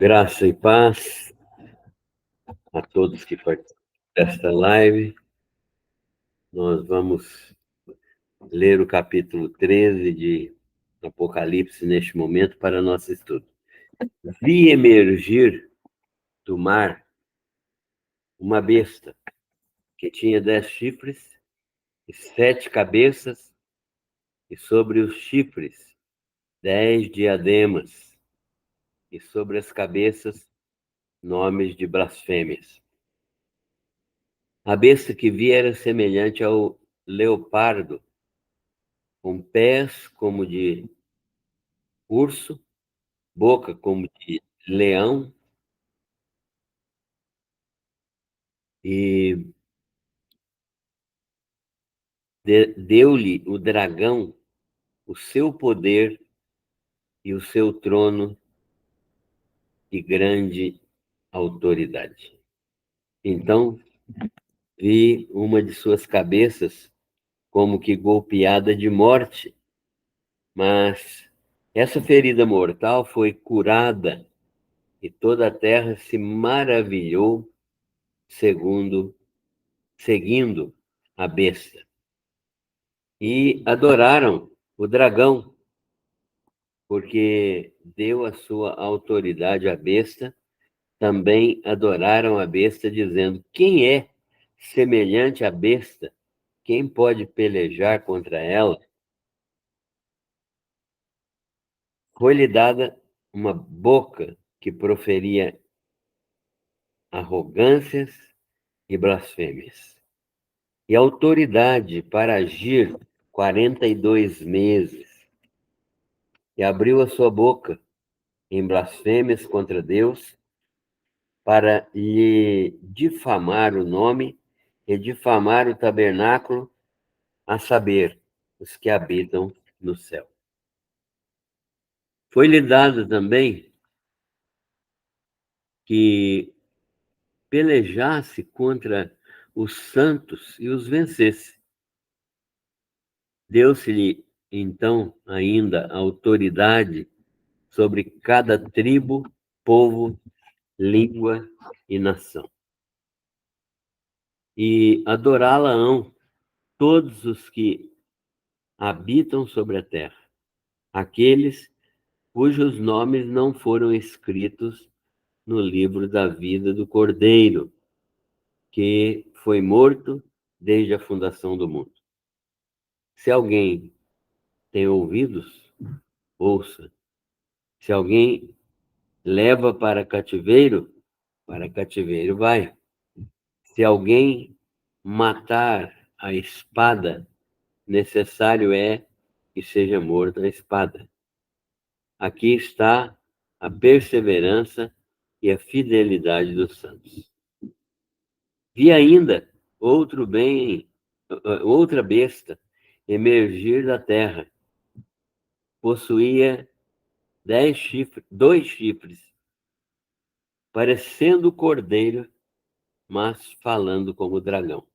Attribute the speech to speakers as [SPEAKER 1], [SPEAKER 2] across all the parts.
[SPEAKER 1] Graça e paz a todos que participam desta live. Nós vamos ler o capítulo 13 de Apocalipse neste momento para nosso estudo. Vi emergir do mar uma besta que tinha 10 chifres e 7 cabeças, e sobre os chifres 10 diademas, e sobre as cabeças nomes de blasfêmias. A besta que vi era semelhante ao leopardo, com pés como de urso, boca como de leão, e deu-lhe o dragão o seu poder e o seu trono e grande autoridade. Então vi uma de suas cabeças como que golpeada de morte, mas essa ferida mortal foi curada e toda a terra se maravilhou seguindo a besta. E adoraram o dragão, porque deu a sua autoridade à besta. Também adoraram a besta, dizendo: quem é semelhante à besta? Quem pode pelejar contra ela? Foi-lhe dada uma boca que proferia arrogâncias e blasfêmias, e autoridade para agir 42 meses. E abriu a sua boca em blasfêmias contra Deus, para lhe difamar o nome e difamar o tabernáculo, a saber, os que habitam no céu. Foi-lhe dado também que pelejasse contra os santos e os vencesse. Deu-se-lhe, então, ainda autoridade sobre cada tribo, povo, língua e nação. E adorá-la-ão todos os que habitam sobre a terra, aqueles cujos nomes não foram escritos no livro da vida do Cordeiro, que foi morto desde a fundação do mundo. Se alguém tem ouvidos, ouça. Se alguém leva para cativeiro vai. Se alguém matar a espada, necessário é que seja morto a espada. Aqui está a perseverança e a fidelidade dos santos. Vi ainda outra besta emergir da terra. Possuía 2 chifres, parecendo cordeiro, mas falando como dragão.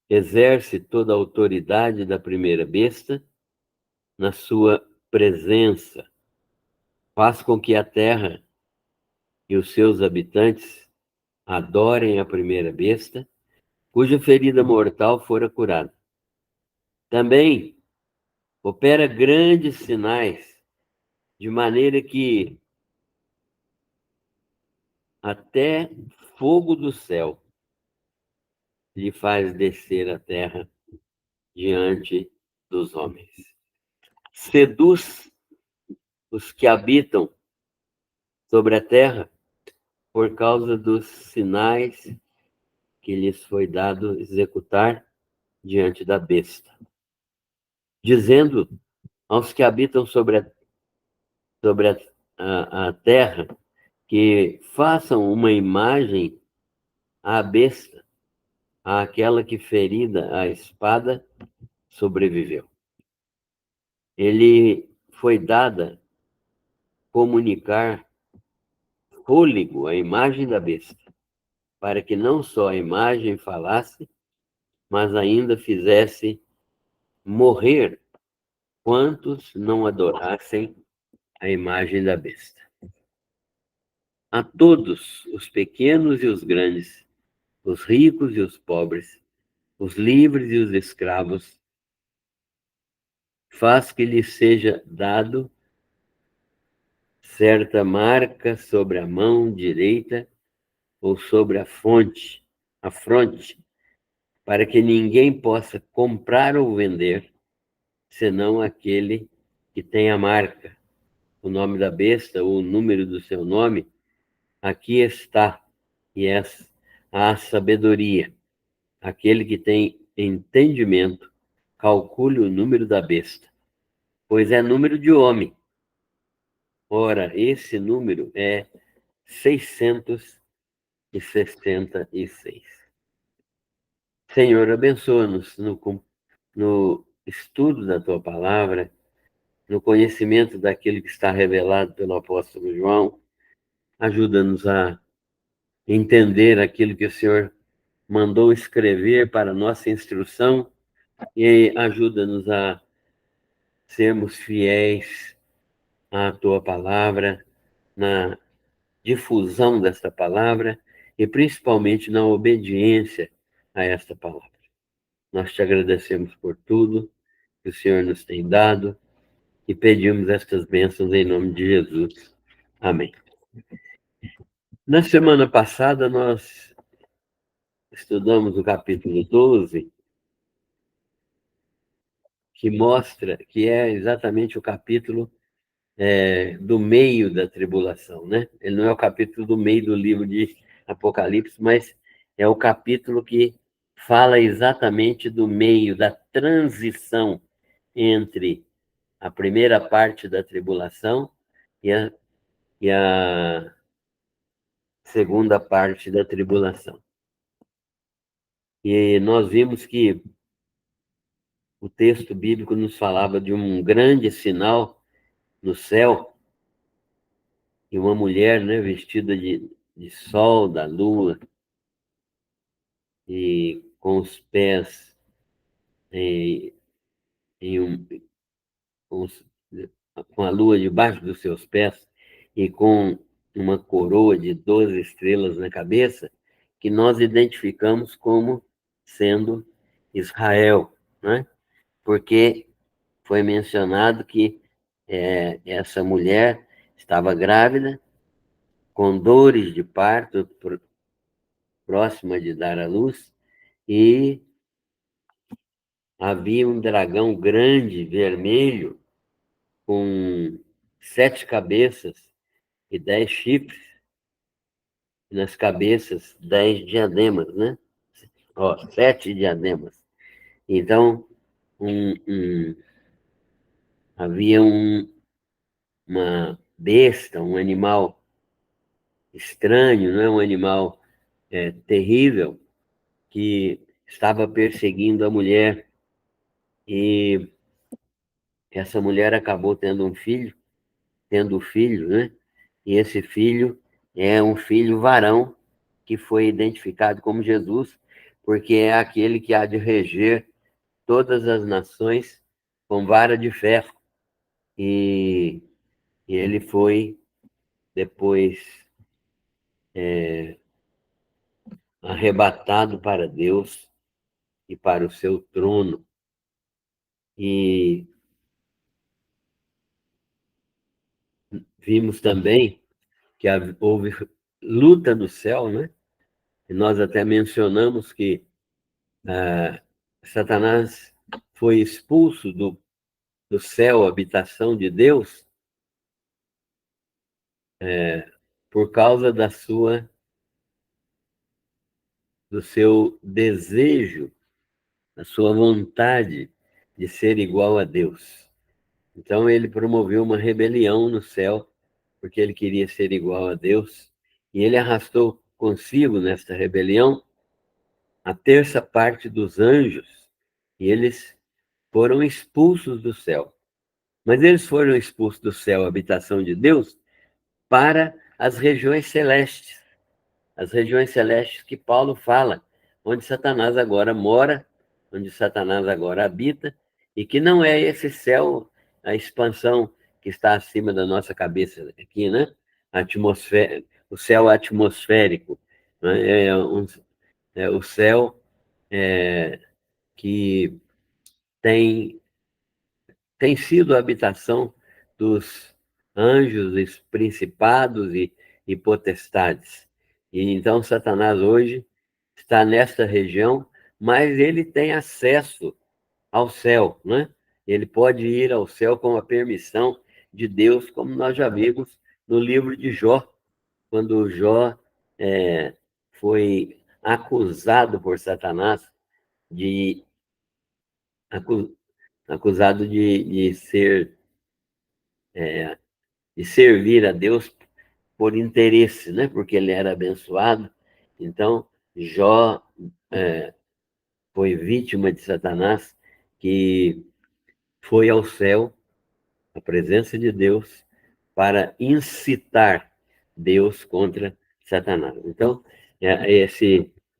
[SPEAKER 1] Exerce toda a autoridade da primeira besta na sua presença. Faz com que a terra e os seus habitantes adorem a primeira besta, cuja ferida mortal fora curada. Também opera grandes sinais, de maneira que até fogo do céu lhe faz descer a terra diante dos homens. Seduz os que habitam sobre a terra por causa dos sinais que lhes foi dado executar diante da besta, dizendo aos que habitam sobre a terra que façam uma imagem à besta, àquela que, ferida a espada, sobreviveu. Ele foi dada comunicar fôlego à imagem da besta, para que não só a imagem falasse, mas ainda fizesse morrer quantos não adorassem a imagem da besta. a todos, os pequenos e os grandes, os ricos e os pobres, os livres e os escravos, faz que lhe seja dado certa marca sobre a mão direita ou sobre a fronte, para que ninguém possa comprar ou vender, senão aquele que tem a marca, o nome da besta ou o número do seu nome. Aqui está, e é a sabedoria. Aquele que tem entendimento, calcule o número da besta, pois é número de homem. Ora, esse número é 666. Senhor, abençoa-nos no estudo da tua palavra, no conhecimento daquilo que está revelado pelo apóstolo João. Ajuda-nos a entender aquilo que o Senhor mandou escrever para nossa instrução e ajuda-nos a sermos fiéis à tua palavra, na difusão desta palavra e principalmente na obediência a esta palavra. Nós te agradecemos por tudo que o Senhor nos tem dado e pedimos estas bênçãos em nome de Jesus. Amém. Na semana passada, nós estudamos o capítulo 12, que mostra que é exatamente o capítulo do meio da tribulação, né? Ele não é o capítulo do meio do livro de Apocalipse, mas é o capítulo que fala exatamente do meio, da transição entre a primeira parte da tribulação e a segunda parte da tribulação. E nós vimos que o texto bíblico nos falava de um grande sinal no céu e uma mulher, né, vestida de sol, da lua, e com os pés em, em um, com, os, com a lua debaixo dos seus pés e com uma coroa de 12 estrelas na cabeça, que nós identificamos como sendo Israel, né? Porque foi mencionado que essa mulher estava grávida, com dores de parto, próxima de dar à luz, e havia um dragão grande, vermelho, com 7 cabeças e 10 chifres, e nas cabeças 10 diademas, né? Ó, 7 diademas. Então, havia uma besta, um animal estranho, não é um animal terrível, que estava perseguindo a mulher. E essa mulher acabou tendo um filho, né? E esse filho é um filho varão, que foi identificado como Jesus, porque é aquele que há de reger todas as nações com vara de ferro. E, e ele foi depois arrebatado para Deus e para o seu trono. E vimos também que houve luta no céu, né? E nós até mencionamos que Satanás foi expulso do céu, habitação de Deus, por causa do seu desejo, da sua vontade de ser igual a Deus. Então ele promoveu uma rebelião no céu, porque ele queria ser igual a Deus, e ele arrastou consigo nesta rebelião a terça parte dos anjos, e eles foram expulsos do céu. Mas eles foram expulsos do céu, habitação de Deus, para as regiões celestes. As regiões celestes que Paulo fala, onde Satanás agora mora, onde Satanás agora habita, e que não é esse céu, a expansão que está acima da nossa cabeça aqui, né? A atmosfera, o céu atmosférico, né? O céu que tem, tem sido a habitação dos anjos, dos principados e potestades. E então Satanás hoje está nesta região, mas ele tem acesso ao céu, né? Ele pode ir ao céu com a permissão de Deus, como nós já vimos no livro de Jó, quando Jó é, foi acusado por Satanás de acu- acusado de ser de servir a Deus por interesse, né? Porque ele era abençoado. Então Jó é, foi vítima de Satanás, que foi ao céu, a presença de Deus, para incitar Deus contra Satanás. Então,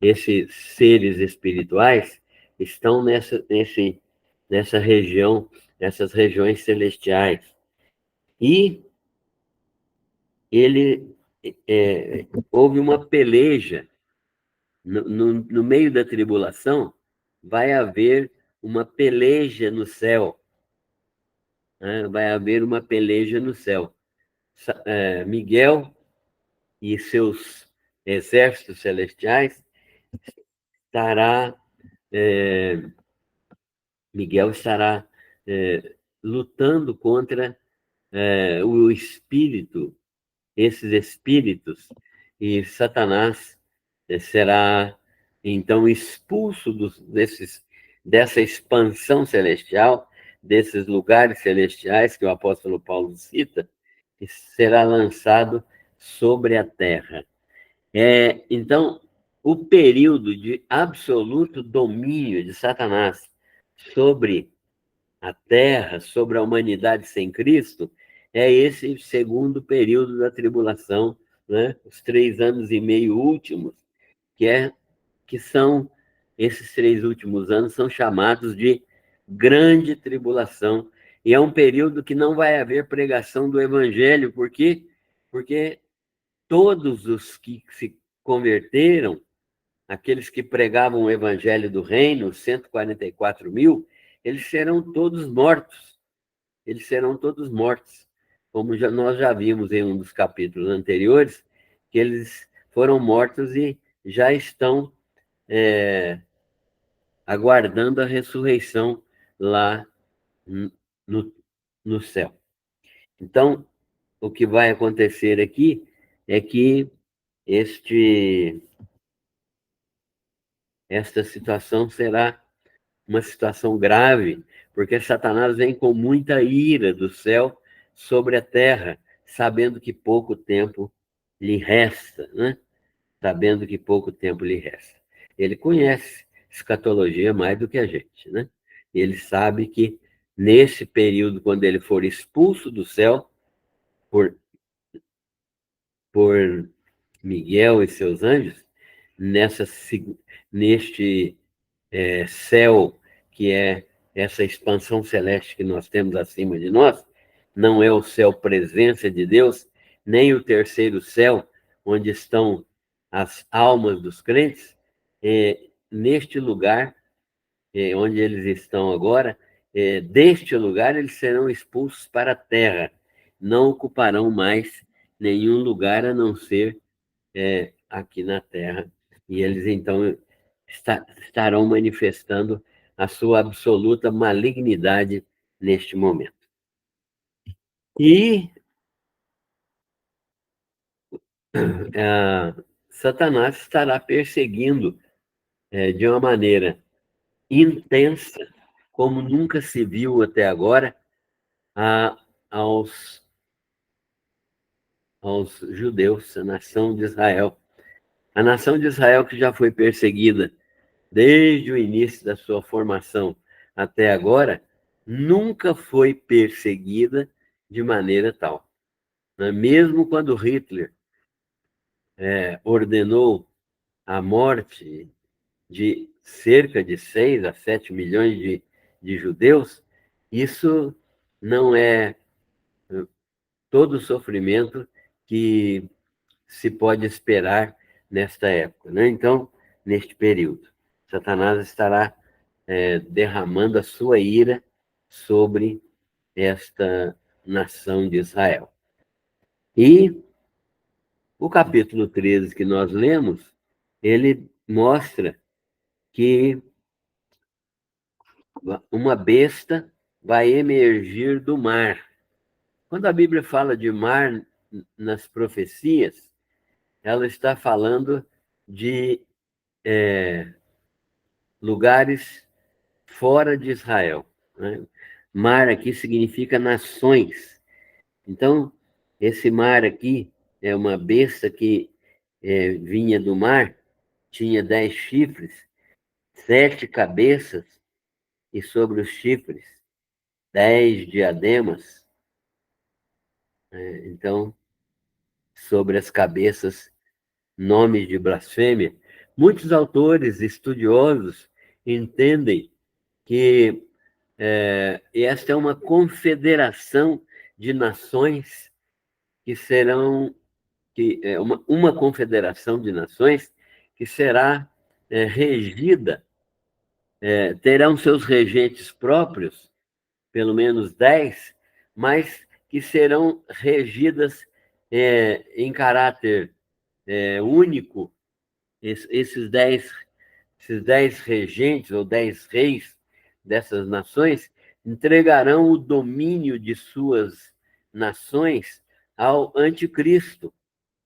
[SPEAKER 1] esses seres espirituais estão nessa região, nessas regiões celestiais. E ele houve uma peleja no meio da tribulação, vai haver uma peleja no céu, né? Vai haver uma peleja no céu. Miguel e seus exércitos celestiais estará, é, Miguel estará lutando contra o espírito, esses espíritos, e Satanás será então expulso dessa expansão celestial, desses lugares celestiais que o apóstolo Paulo cita, e será lançado sobre a terra. Então, o período de absoluto domínio de Satanás sobre a Terra, sobre a humanidade sem Cristo, é esse segundo período da tribulação, né? Os 3 anos e meio últimos, que são, esses 3 últimos anos são chamados de grande tribulação, e é um período que não vai haver pregação do evangelho, por quê? Porque todos os que se converteram, aqueles que pregavam o evangelho do reino, 144 mil, eles serão todos mortos. Eles serão todos mortos. Como nós já vimos em um dos capítulos anteriores, que eles foram mortos e já estão aguardando a ressurreição lá no, no céu. Então, o que vai acontecer aqui é que esta situação será uma situação grave, porque Satanás vem com muita ira do céu sobre a terra, sabendo que pouco tempo lhe resta, né? Sabendo que pouco tempo lhe resta. Ele conhece escatologia mais do que a gente, né? Ele sabe que nesse período, quando ele for expulso do céu por, por Miguel e seus anjos, nessa, neste céu, que é essa expansão celeste que nós temos acima de nós, não é o céu presença de Deus, nem o terceiro céu, onde estão as almas dos crentes. Neste lugar, onde eles estão agora, deste lugar eles serão expulsos para a terra, não ocuparão mais nenhum lugar a não ser aqui na terra. E eles então estarão manifestando a sua absoluta malignidade neste momento. E Satanás estará perseguindo de uma maneira intensa, como nunca se viu até agora, a, aos, aos judeus, a nação de Israel. A nação de Israel, que já foi perseguida desde o início da sua formação até agora, nunca foi perseguida de maneira tal. Mesmo quando Hitler ordenou a morte de cerca de 6 a 7 milhões de judeus, isso não é todo o sofrimento que se pode esperar nesta época, né? Então, neste período, Satanás estará derramando a sua ira sobre esta nação de Israel. E o capítulo 13 que nós lemos, ele mostra que uma besta vai emergir do mar. Quando a Bíblia fala de mar nas profecias, ela está falando de lugares fora de Israel, né? Mar aqui significa nações. Então, esse mar aqui é uma besta que vinha do mar, tinha 10 chifres, 7 cabeças, e sobre os chifres, 10 diademas. Então, sobre as cabeças, nomes de blasfêmia. Muitos autores estudiosos entendem que esta é uma confederação de nações que serão uma confederação de nações que será regida, terão seus regentes próprios, pelo menos 10, mas que serão regidas em caráter único. Esses 10 regentes ou 10 reis dessas nações entregarão o domínio de suas nações ao anticristo,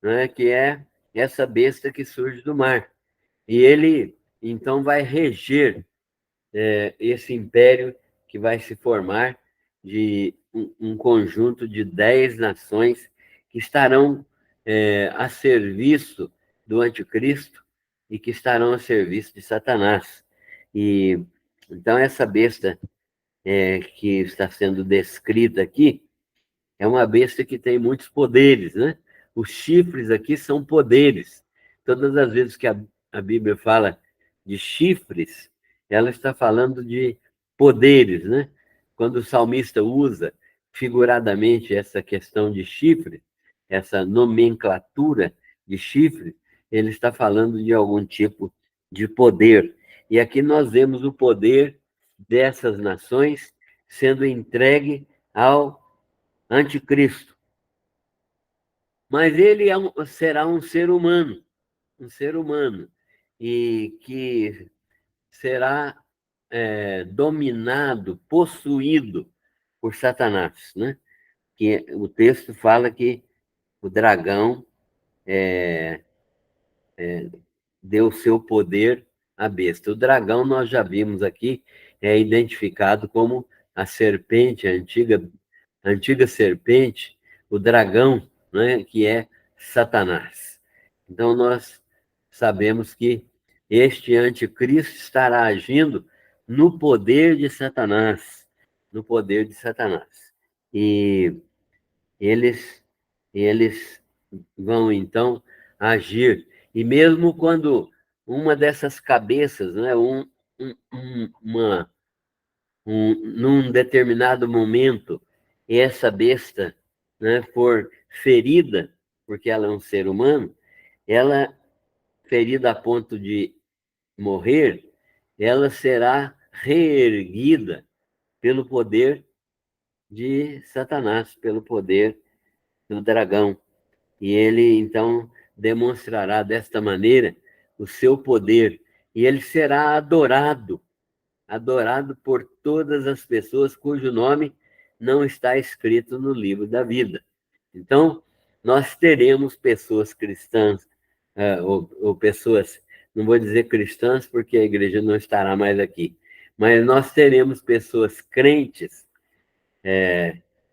[SPEAKER 1] né, que é essa besta que surge do mar. E ele, então, vai reger esse império que vai se formar de um conjunto de 10 nações que estarão a serviço do anticristo e que estarão a serviço de Satanás. E então essa besta que está sendo descrita aqui é uma besta que tem muitos poderes, né? Os chifres aqui são poderes. Todas as vezes que a Bíblia fala de chifres, ela está falando de poderes, né? Quando o salmista usa figuradamente essa questão de chifre, essa nomenclatura de chifre, ele está falando de algum tipo de poder. E aqui nós vemos o poder dessas nações sendo entregue ao anticristo. Mas ele será um ser humano, e que será dominado, possuído por Satanás, né? Que o texto fala que o dragão deu seu poder à besta. O dragão, nós já vimos aqui, é identificado como a serpente, a antiga serpente, o dragão, né, que é Satanás. Então, nós sabemos que este anticristo estará agindo no poder de Satanás, no poder de Satanás. E eles vão, então, agir. E mesmo quando uma dessas cabeças, né, num determinado momento, essa besta, né, for ferida, porque ela é um ser humano, ela, ferida a ponto de morrer, ela será reerguida pelo poder de Satanás, pelo poder do dragão. E ele, então, demonstrará desta maneira o seu poder. E ele será adorado por todas as pessoas cujo nome não está escrito no livro da vida. Então, nós teremos pessoas cristãs, ou pessoas, não vou dizer cristãs, porque a igreja não estará mais aqui, mas nós teremos pessoas crentes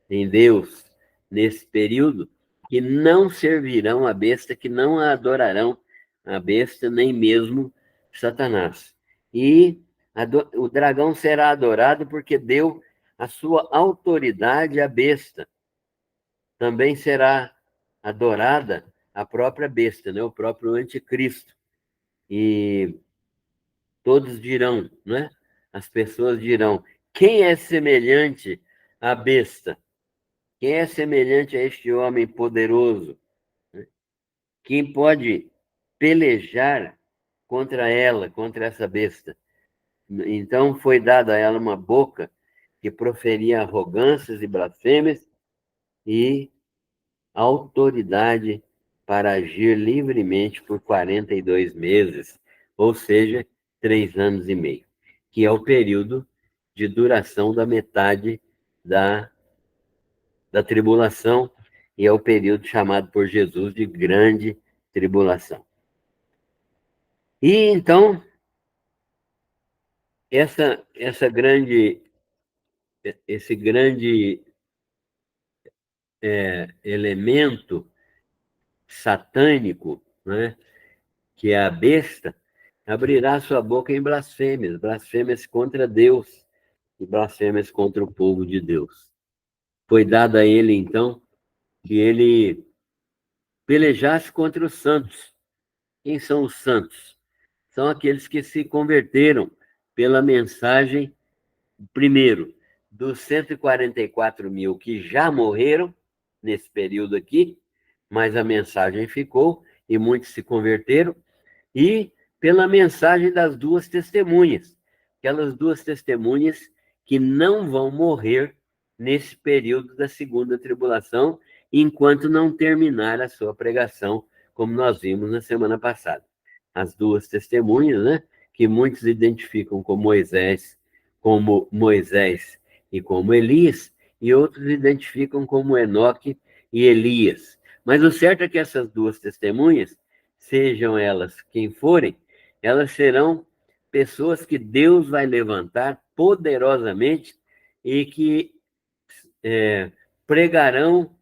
[SPEAKER 1] em Deus nesse período que não servirão a besta, que não adorarão a besta, nem mesmo Satanás. E o dragão será adorado porque deu a sua autoridade à besta. Também será adorada a própria besta, né? O próprio anticristo. E todos dirão, né? As pessoas dirão: quem é semelhante à besta? Quem é semelhante a este homem poderoso? quem pode pelejar contra ela, contra essa besta? Então foi dada a ela uma boca que proferia arrogâncias e blasfêmias e autoridade para agir livremente por 42 meses, ou seja, 3 anos e meio, que é o período de duração da metade da tribulação, e é o período chamado por Jesus de grande tribulação. E então, esse grande elemento satânico, né, que é a besta, abrirá sua boca em blasfêmias, blasfêmias contra Deus e blasfêmias contra o povo de Deus. Foi dado a ele, então, que ele pelejasse contra os santos. Quem são os santos? São aqueles que se converteram pela mensagem, primeiro, dos 144 mil que já morreram nesse período aqui, mas a mensagem ficou e muitos se converteram, e pela mensagem das duas testemunhas, aquelas duas testemunhas que não vão morrer nesse período da segunda tribulação, enquanto não terminar a sua pregação, como nós vimos na semana passada. As duas testemunhas, né, que muitos identificam como Moisés e como Elias, e outros identificam como Enoque e Elias. Mas o certo é que essas duas testemunhas, sejam elas quem forem, elas serão pessoas que Deus vai levantar poderosamente e que pregarão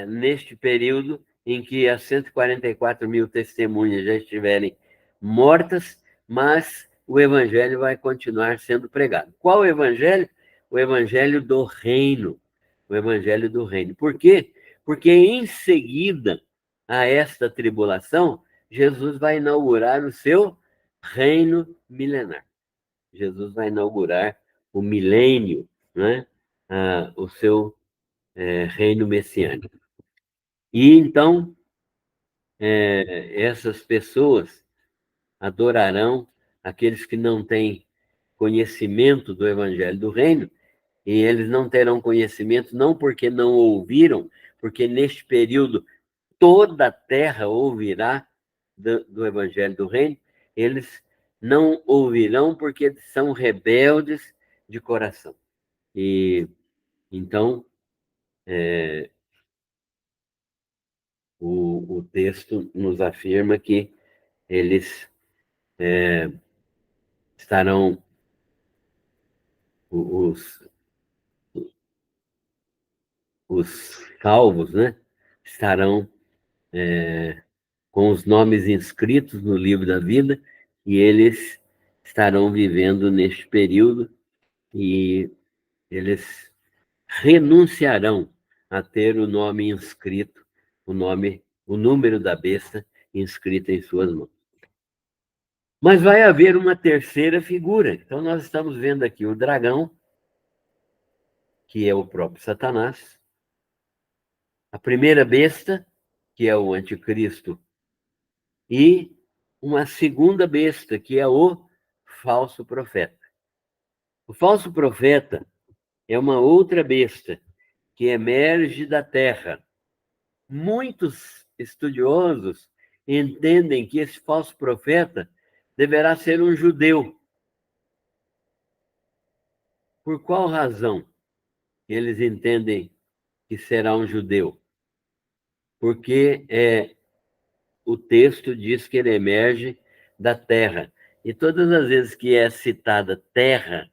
[SPEAKER 1] neste período em que as 144 mil testemunhas já estiverem mortas, mas o evangelho vai continuar sendo pregado. Qual o evangelho? O evangelho do reino. O evangelho do reino. Por quê? Porque em seguida a esta tribulação, Jesus vai inaugurar o seu reino milenar. Jesus vai inaugurar o milênio, né? O seu reino messiânico. E então, essas pessoas adorarão aqueles que não têm conhecimento do evangelho do reino, e eles não terão conhecimento não porque não ouviram, porque neste período toda a terra ouvirá do evangelho do reino, eles não ouvirão porque são rebeldes de coração. E então, o texto nos afirma que eles estarão, os, os salvos, né, estarão com os nomes inscritos no livro da vida, e eles estarão vivendo neste período, e eles renunciarão a ter o nome inscrito, o número da besta inscrito em suas mãos. Mas vai haver uma terceira figura. Então, nós estamos vendo aqui o dragão, que é o próprio Satanás, a primeira besta, que é o anticristo, e uma segunda besta, que é o falso profeta. O falso profeta é uma outra besta que emerge da terra. Muitos estudiosos entendem que esse falso profeta deverá ser um judeu. Por qual razão eles entendem que será um judeu? Porque o texto diz que ele emerge da terra. E todas as vezes que é citada terra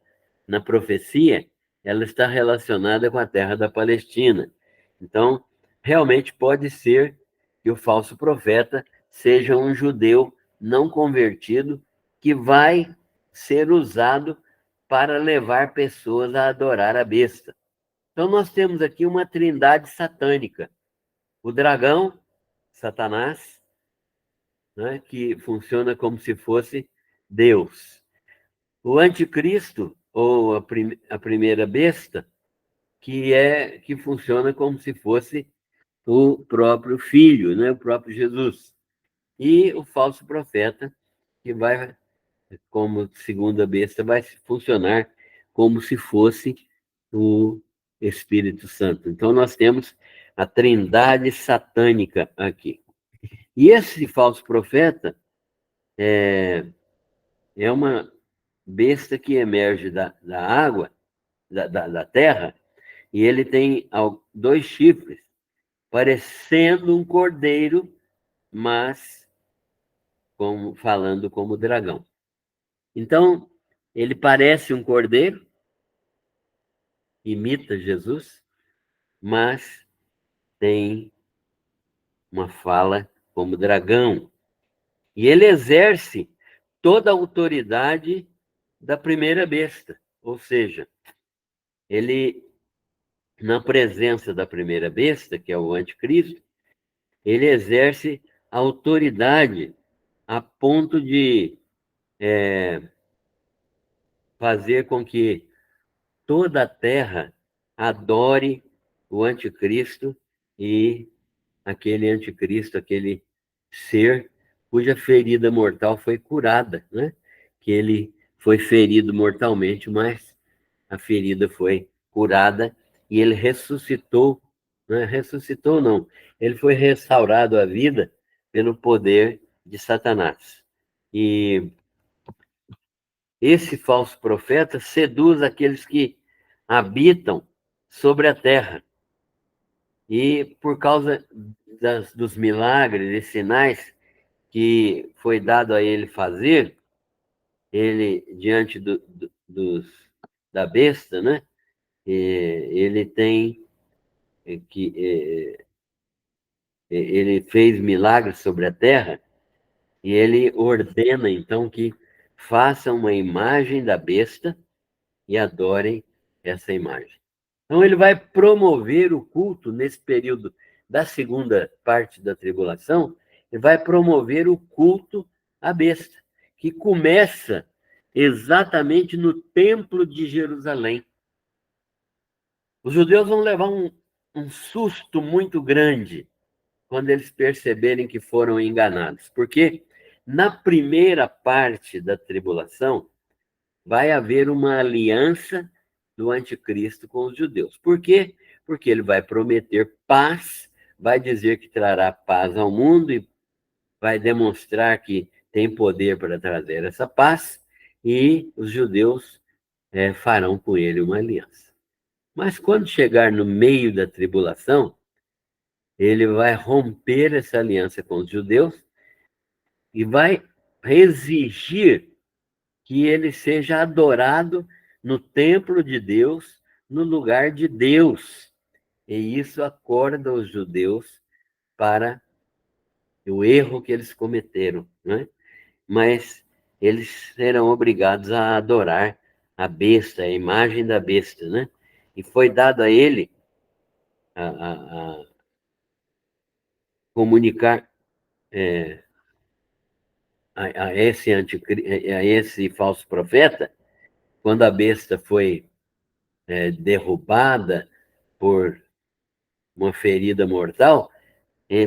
[SPEAKER 1] na profecia, ela está relacionada com a terra da Palestina. Então, realmente pode ser que o falso profeta seja um judeu não convertido que vai ser usado para levar pessoas a adorar a besta. Então, nós temos aqui uma trindade satânica: o dragão, Satanás, né, que funciona como se fosse Deus. O anticristo, ou a primeira besta, que funciona como se fosse o próprio Filho, né? O próprio Jesus. E o falso profeta, que vai, como segunda besta, vai funcionar como se fosse o Espírito Santo. Então, nós temos a trindade satânica aqui. E esse falso profeta é uma besta que emerge da água, da terra, e ele tem dois chifres, parecendo um cordeiro, mas falando como dragão. Então, ele parece um cordeiro, imita Jesus, mas tem uma fala como dragão. E ele exerce toda a autoridade da primeira besta, ou seja, ele, na presença da primeira besta, que é o anticristo, ele exerce autoridade a ponto de fazer com que toda a terra adore o anticristo e aquele anticristo, aquele ser cuja ferida mortal foi curada, né? Que ele foi ferido mortalmente, mas a ferida foi curada e ele ressuscitou, né? Ressuscitou não, ele foi restaurado à vida pelo poder de Satanás. E esse falso profeta seduz aqueles que habitam sobre a terra. E por causa dos milagres e sinais que foi dado a ele fazer, ele, diante da besta, né? Ele tem que ele fez milagres sobre a terra e ele ordena então que façam uma imagem da besta e adorem essa imagem. Então ele vai promover o culto nesse período da segunda parte da tribulação, ele vai promover o culto à besta, que começa exatamente no Templo de Jerusalém. Os judeus vão levar um susto muito grande quando eles perceberem que foram enganados, porque na primeira parte da tribulação vai haver uma aliança do anticristo com os judeus. Por quê? Porque ele vai prometer paz, vai dizer que trará paz ao mundo e vai demonstrar que tem poder para trazer essa paz, e os judeus farão com ele uma aliança. Mas quando chegar no meio da tribulação, ele vai romper essa aliança com os judeus e vai exigir que ele seja adorado no templo de Deus, no lugar de Deus. E isso acorda os judeus para o erro que eles cometeram, né? Mas eles serão obrigados a adorar a besta, a imagem da besta, né? E foi dado a ele a comunicar a esse falso profeta, quando a besta foi derrubada por uma ferida mortal,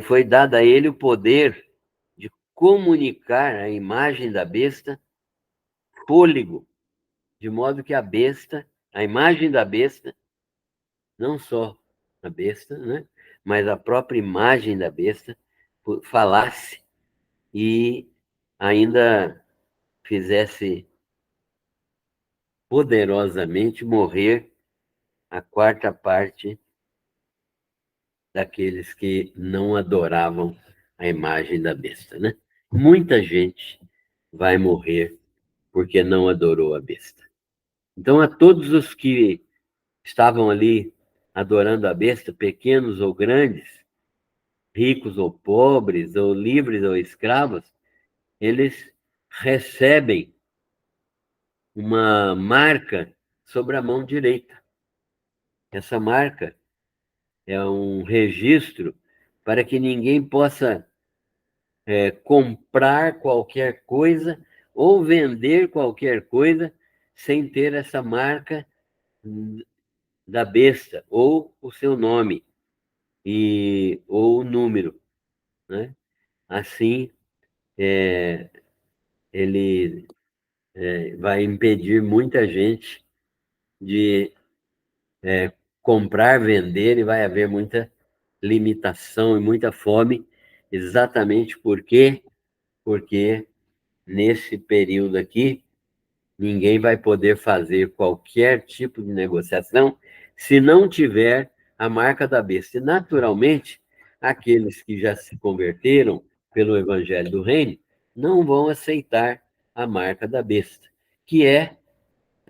[SPEAKER 1] foi dado a ele o poder de comunicar a imagem da besta fôlego, de modo que a besta, a imagem da besta, não só a besta, né, mas a própria imagem da besta falasse e ainda fizesse poderosamente morrer a quarta parte daqueles que não adoravam a imagem da besta, né? Muita gente vai morrer porque não adorou a besta. Então, a todos os que estavam ali adorando a besta, pequenos ou grandes, ricos ou pobres, ou livres ou escravos, eles recebem uma marca sobre a mão direita. Essa marca é um registro para que ninguém possa comprar qualquer coisa ou vender qualquer coisa sem ter essa marca da besta ou o seu nome. ou o número, né? Assim, ele vai impedir muita gente de comprar, vender, e vai haver muita limitação e muita fome, exatamente porque nesse período aqui, ninguém vai poder fazer qualquer tipo de negociação se não tiver a marca da besta. E, naturalmente, aqueles que já se converteram pelo Evangelho do Reino não vão aceitar a marca da besta, que é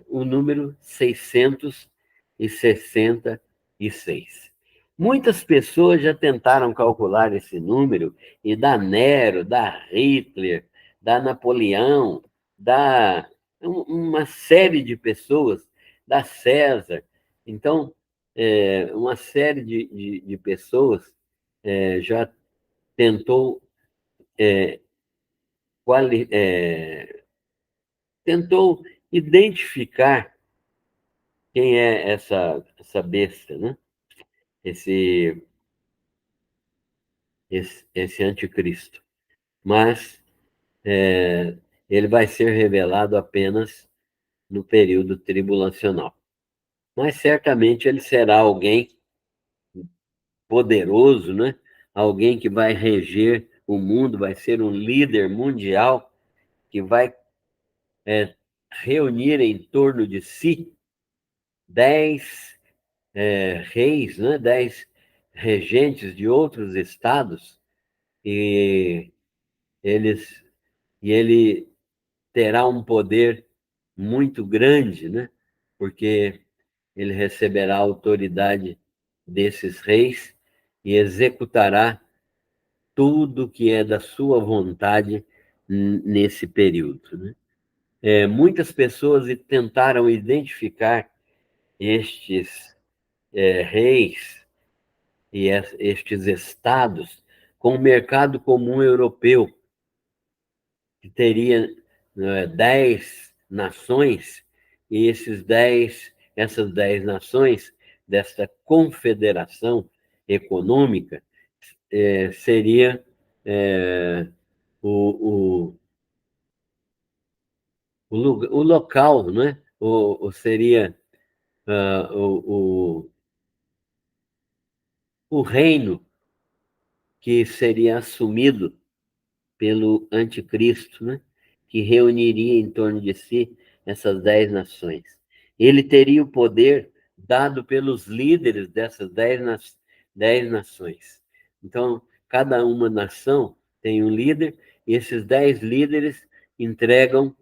[SPEAKER 1] o número 666. Muitas pessoas já tentaram calcular esse número e dá Nero, dá Hitler, dá Napoleão, dá uma série de pessoas, dá César. Então, uma série de pessoas já tentou, tentou identificar quem é essa besta, né? Esse, esse anticristo. Mas ele vai ser revelado apenas no período tribulacional. Mas certamente ele será alguém poderoso, né? Alguém que vai reger o mundo, vai ser um líder mundial, que vai reunir em torno de si 10 reis, né? 10 regentes de outros estados, e eles e ele terá um poder muito grande, né? Porque ele receberá a autoridade desses reis e executará tudo que é da sua vontade nesse período, né? Muitas pessoas tentaram identificar estes reis e estes estados com o mercado comum europeu, que teria 10 nações, e essas 10 nações desta confederação econômica seria o, o, o local, né? Seria o reino que seria assumido pelo anticristo, né? Que reuniria em torno de si essas 10 nações. Ele teria o poder dado pelos líderes dessas 10 nações. Então, cada uma nação tem um líder, e esses 10 líderes entregam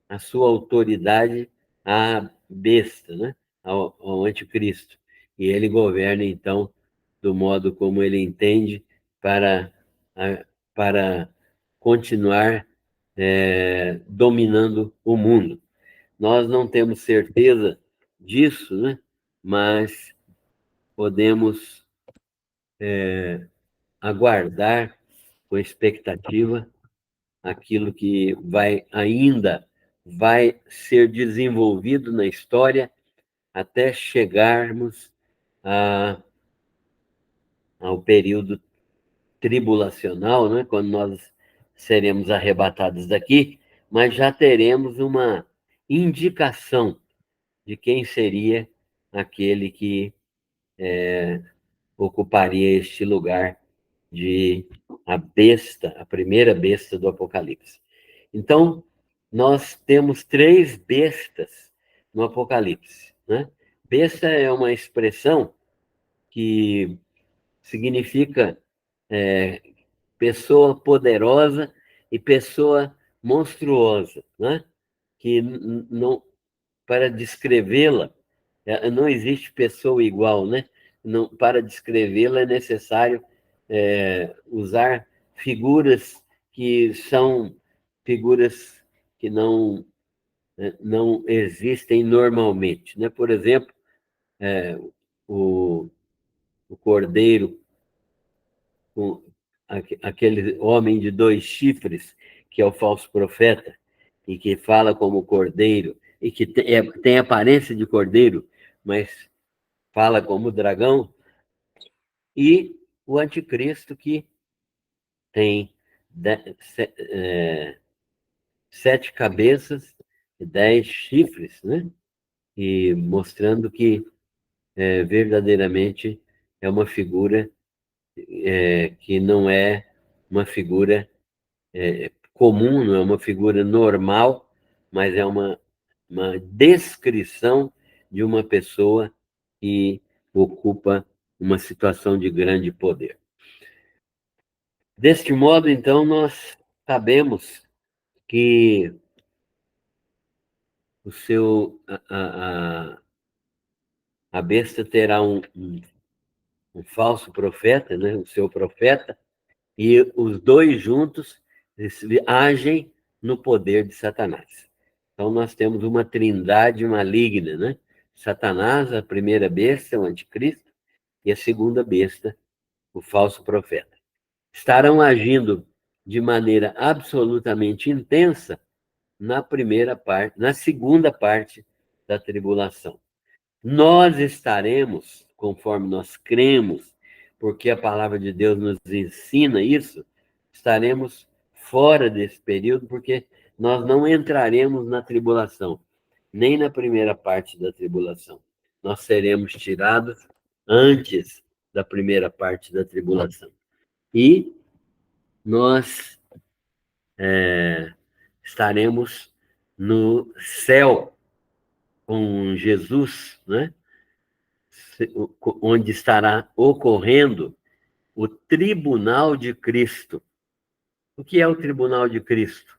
[SPEAKER 1] a sua autoridade à besta, né? ao anticristo. E ele governa, então, do modo como ele entende para, para continuar dominando o mundo. Nós não temos certeza disso, né? Mas podemos aguardar com expectativa aquilo que ainda vai ser desenvolvido na história até chegarmos ao período tribulacional, né? Quando nós seremos arrebatados daqui, mas já teremos uma indicação de quem seria aquele que ocuparia este lugar de a besta, a primeira besta do Apocalipse. Então, nós temos 3 bestas no Apocalipse, né? Besta é uma expressão que significa pessoa poderosa e pessoa monstruosa, né? Que não, para descrevê-la, não existe pessoa igual, né? Não, para descrevê-la é necessário usar figuras que são figuras que não existem normalmente, né? Por exemplo, o, o cordeiro, aquele homem de 2 chifres, que é o falso profeta, e que fala como cordeiro, e que tem aparência de cordeiro, mas fala como dragão, e o anticristo, que tem 7 cabeças e 10 chifres, né? E mostrando que verdadeiramente é uma figura que não é uma figura comum, não é uma figura normal, mas é uma descrição de uma pessoa que ocupa uma situação de grande poder. Deste modo, então, nós sabemos que o seu, a besta terá um falso profeta, né? O seu profeta, e os dois juntos agem no poder de Satanás. Então, nós temos uma trindade maligna, né? Satanás, a primeira besta, o anticristo, e a segunda besta, o falso profeta. Estarão agindo de maneira absolutamente intensa na primeira parte, na segunda parte da tribulação. Nós estaremos, conforme nós cremos, porque a palavra de Deus nos ensina isso, estaremos fora desse período, porque nós não entraremos na tribulação, nem na primeira parte da tribulação. Nós seremos tirados antes da primeira parte da tribulação. E nós estaremos no céu com Jesus, né? Onde estará ocorrendo o tribunal de Cristo. O que é o tribunal de Cristo?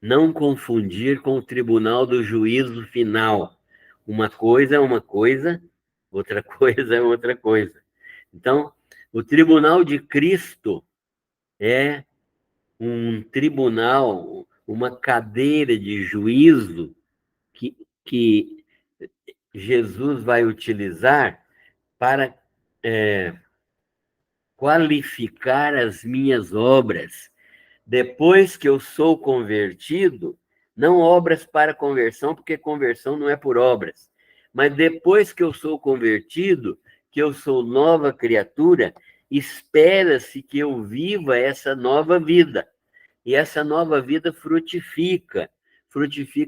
[SPEAKER 1] Não confundir com o tribunal do juízo final. Uma coisa é uma coisa, outra coisa é outra coisa. Então, o tribunal de Cristo é um tribunal, uma cadeira de juízo que Jesus vai utilizar para qualificar as minhas obras. Depois que eu sou convertido, não obras para conversão, porque conversão não é por obras, mas depois que eu sou convertido, que eu sou nova criatura, espera-se que eu viva essa nova vida. E essa nova vida frutifica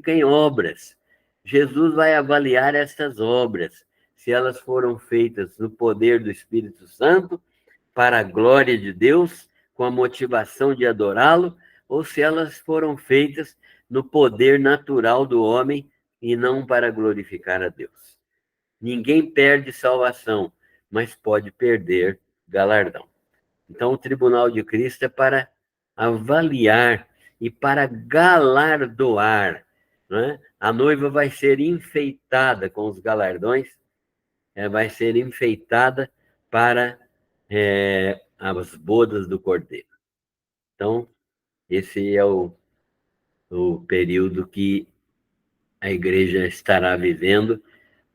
[SPEAKER 1] em obras. Jesus vai avaliar essas obras, se elas foram feitas no poder do Espírito Santo, para a glória de Deus, com a motivação de adorá-lo, ou se elas foram feitas no poder natural do homem e não para glorificar a Deus. Ninguém perde salvação, mas pode perder galardão. Então, o tribunal de Cristo é para avaliar e para galardoar. Né? A noiva vai ser enfeitada com os galardões, vai ser enfeitada para as bodas do Cordeiro. Então, esse é o período que a igreja estará vivendo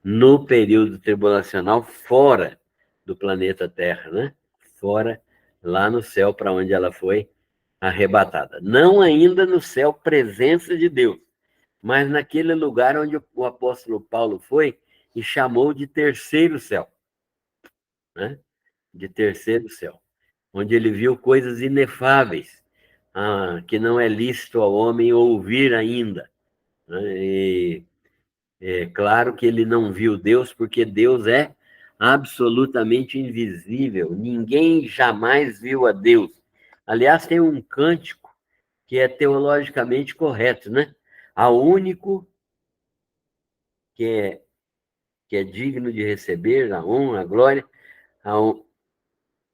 [SPEAKER 1] no período tribulacional fora do planeta Terra, né? Fora, lá no céu, para onde ela foi arrebatada. Não ainda no céu, presença de Deus, mas naquele lugar onde o apóstolo Paulo foi e chamou de terceiro céu, né? De terceiro céu, onde ele viu coisas inefáveis, que não é lícito ao homem ouvir ainda, né? E é claro que ele não viu Deus, porque Deus é absolutamente invisível. Ninguém jamais viu a Deus. Aliás, tem um cântico que é teologicamente correto, né? Ao único que é digno de receber a honra, a glória, ao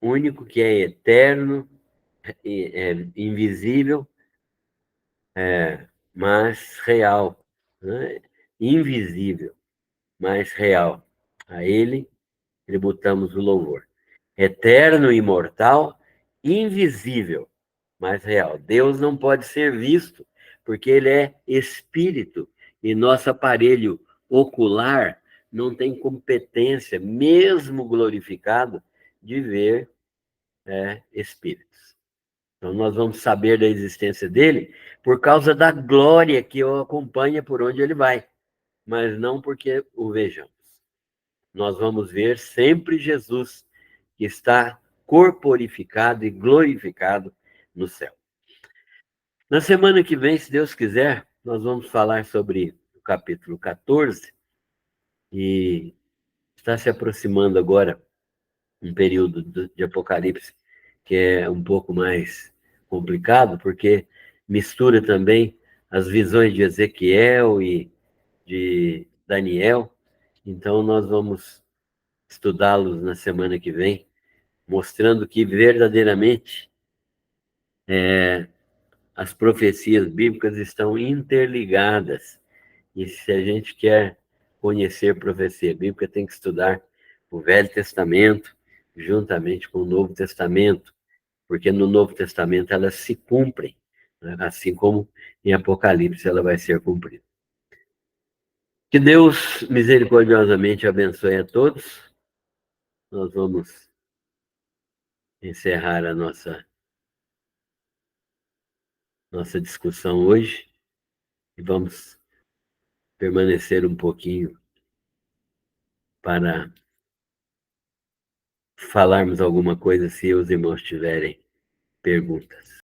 [SPEAKER 1] único que é eterno, invisível, mas real, né? Invisível, mas real. A ele tributamos o louvor. Eterno, imortal, invisível, mas real. Deus não pode ser visto, porque ele é espírito, e nosso aparelho ocular não tem competência, mesmo glorificado, de ver espíritos. Então, nós vamos saber da existência dele por causa da glória que o acompanha por onde ele vai, mas não porque o vejamos. Nós vamos ver sempre Jesus, que está corporificado e glorificado no céu. Na semana que vem, se Deus quiser, nós vamos falar sobre o capítulo 14 e está se aproximando agora um período de Apocalipse que é um pouco mais complicado, porque mistura também as visões de Ezequiel e de Daniel. Então, nós vamos estudá-los na semana que vem, mostrando que verdadeiramente as profecias bíblicas estão interligadas. E se a gente quer conhecer profecia bíblica, tem que estudar o Velho Testamento juntamente com o Novo Testamento, porque no Novo Testamento elas se cumprem, né? Assim como em Apocalipse ela vai ser cumprida. Que Deus misericordiosamente abençoe a todos. Nós vamos encerrar a nossa discussão hoje e vamos permanecer um pouquinho para falarmos alguma coisa se os irmãos tiverem perguntas.